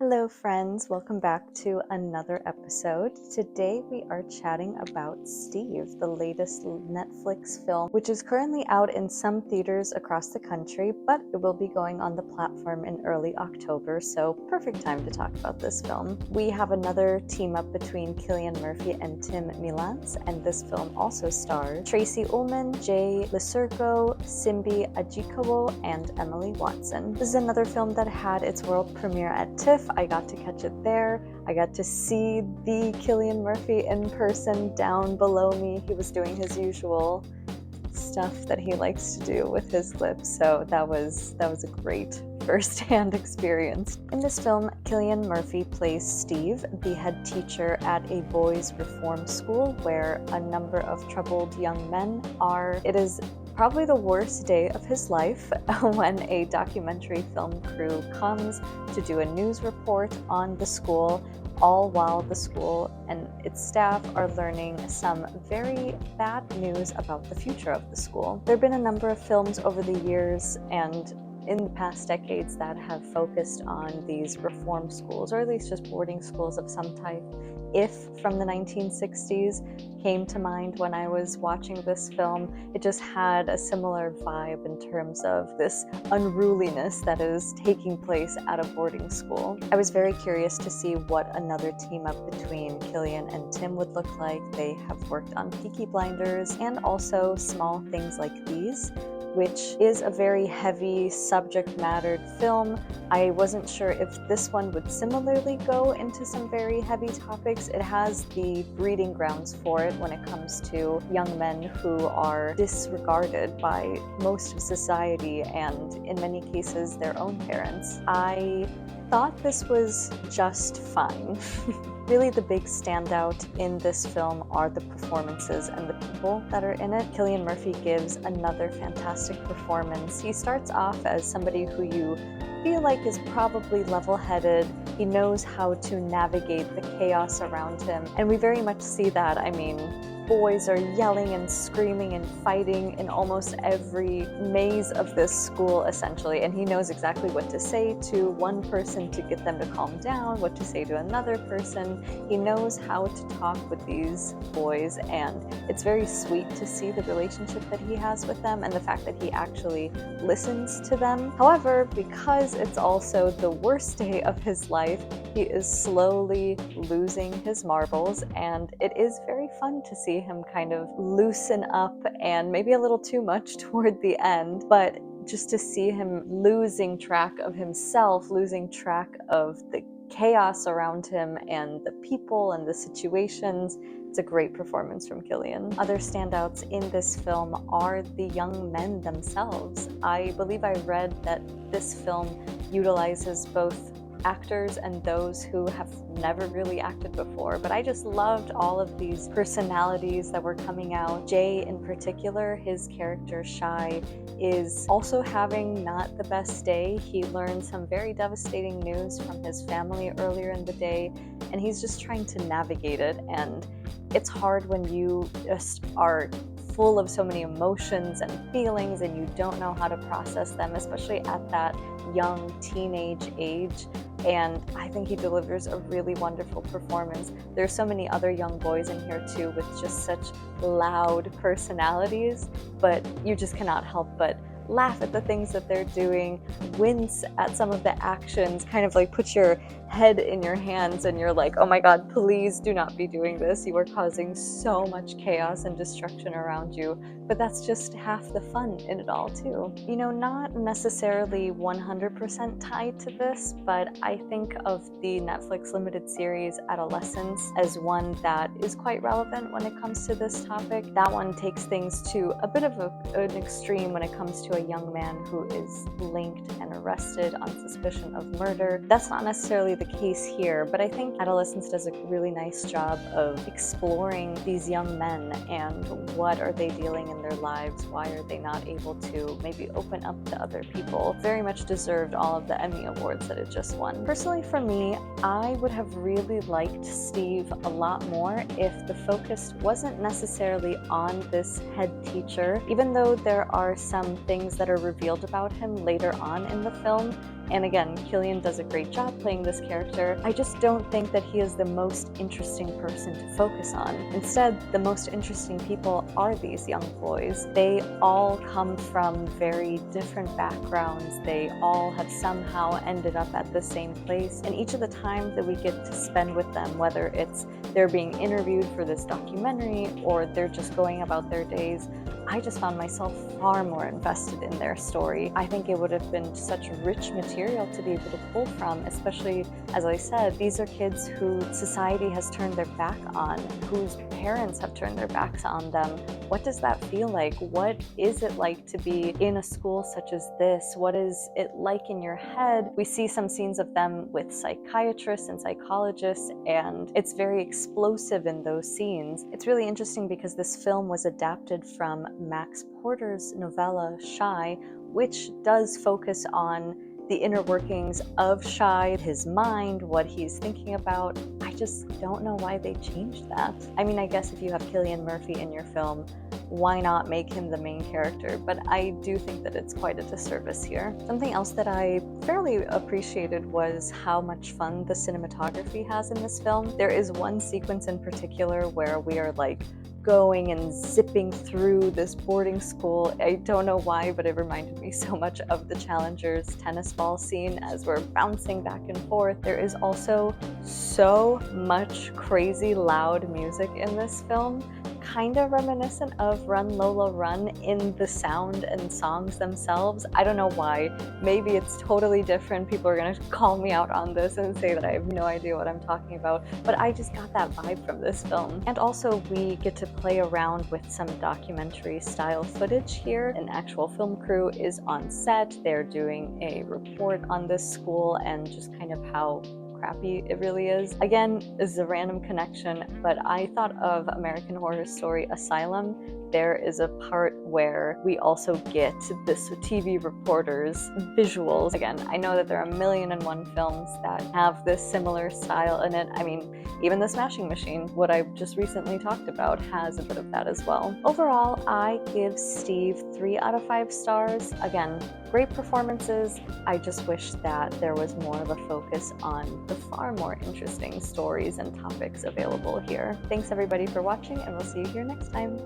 Hello friends, welcome back to another episode. Today we are chatting about Steve, the latest Netflix film, which is currently out in some theaters across the country, but it will be going on the platform in early October, so perfect time to talk about this film. We have another team up between Cillian Murphy and Tim Mielants, and this film also stars Tracy Ullman, Jay Lyserko, Simbi Ajikawo, and Emily Watson. This is another film that had its world premiere at TIFF. I got to catch it there. I got to see the Cillian Murphy in person down below me. He was doing his usual stuff that he likes to do with his lips, so that was a great first-hand experience. In this film, Cillian Murphy plays Steve, the head teacher at a boys' reform school where a number of troubled young men are. It is probably the worst day of his life when a documentary film crew comes to do a news report on the school, all while the school and its staff are learning some very bad news about the future of the school. There have been a number of films over the years and in the past decades that have focused on these reform schools, or at least just boarding schools of some type. If from the 1960s came to mind when I was watching this film, it just had a similar vibe in terms of this unruliness that is taking place at a boarding school. I was very curious to see what another team up between Cillian and Tim would look like. They have worked on Peaky Blinders and also Small Things Like These, which is a very heavy subject mattered film. I wasn't sure if this one would similarly go into some very heavy topics. It has the breeding grounds for it when it comes to young men who are disregarded by most of society and in many cases their own parents. I thought this was just fine. Really, the big standout in this film are the performances and the people that are in it. Cillian Murphy gives another fantastic performance. He starts off as somebody who you feel like is probably level-headed. He knows how to navigate the chaos around him, and we very much see that. I mean, boys are yelling and screaming and fighting in almost every maze of this school, essentially, and he knows exactly what to say to one person to get them to calm down, what to say to another person. He knows how to talk with these boys, and it's very sweet to see the relationship that he has with them and the fact that he actually listens to them. However, because it's also the worst day of his life, he is slowly losing his marbles, and it is very fun to see him kind of loosen up, and maybe a little too much toward the end, but just to see him losing track of himself, losing track of the chaos around him and the people and the situations. It's a great performance from Cillian. Other standouts in this film are the young men themselves. I believe I read that this film utilizes both actors and those who have never really acted before, but I just loved all of these personalities that were coming out. Jay in particular, his character Shy, is also having not the best day. He learned some very devastating news from his family earlier in the day, and he's just trying to navigate it, and it's hard when you just are full of so many emotions and feelings and you don't know how to process them, especially at that young teenage age. And I think he delivers a really wonderful performance. There's so many other young boys in here too with just such loud personalities, but you just cannot help but laugh at the things that they're doing, wince at some of the actions, kind of like put your head in your hands and you're like, oh my god, please do not be doing this. You are causing so much chaos and destruction around you. But that's just half the fun in it all too. You know, not necessarily 100% tied to this, but I think of the Netflix limited series Adolescence as one that is quite relevant when it comes to this topic. That one takes things to a bit of an extreme when it comes to a young man who is linked and arrested on suspicion of murder. That's not necessarily the case here, but I think Adolescence does a really nice job of exploring these young men and what are they dealing in their lives, why are they not able to maybe open up to other people. Very much deserved all of the Emmy Awards that it just won. Personally for me, I would have really liked Steve a lot more if the focus wasn't necessarily on this head teacher. Even though there are some things that are revealed about him later on in the film, And again, Cillian does a great job playing this character. I just don't think that he is the most interesting person to focus on. Instead, the most interesting people are these young boys. They all come from very different backgrounds. They all have somehow ended up at the same place. And each of the times that we get to spend with them, whether it's they're being interviewed for this documentary or they're just going about their days, I just found myself far more invested in their story. I think it would have been such rich material to be able to pull from, especially, as I said, these are kids who society has turned their back on, whose parents have turned their backs on them. What does that feel like? What is it like to be in a school such as this? What is it like in your head? We see some scenes of them with psychiatrists and psychologists, and it's very explosive in those scenes. It's really interesting because this film was adapted from Max Porter's novella Shy, which does focus on the inner workings of Shy, his mind, what he's thinking about. I just don't know why they changed that. I mean, I guess if you have Cillian Murphy in your film, why not make him the main character? But I do think that it's quite a disservice here. Something else that I fairly appreciated was how much fun the cinematography has in this film. There is one sequence in particular where we are like going and zipping through this boarding school. I don't know why, but it reminded me so much of the Challengers tennis ball scene as we're bouncing back and forth. There is also so much crazy loud music in this film, kind of reminiscent of Run Lola Run in the sound and songs themselves. I don't know why. Maybe it's totally different. People are gonna call me out on this and say that I have no idea what I'm talking about, but I just got that vibe from this film. And also we get to play around with some documentary style footage here. An actual film crew is on set. They're doing a report on this school and just kind of how crappy it really is. Again, this is a random connection, but I thought of American Horror Story Asylum. There is a part where we also get this TV reporter's visuals. Again, I know that there are 1,000,001 films that have this similar style in it. I mean, even The Smashing Machine, what I just recently talked about, has a bit of that as well. Overall, I give Steve 3 out of 5 stars. Again, great performances. I just wish that there was more of a focus on the far more interesting stories and topics available here. Thanks everybody for watching, and we'll see you here next time.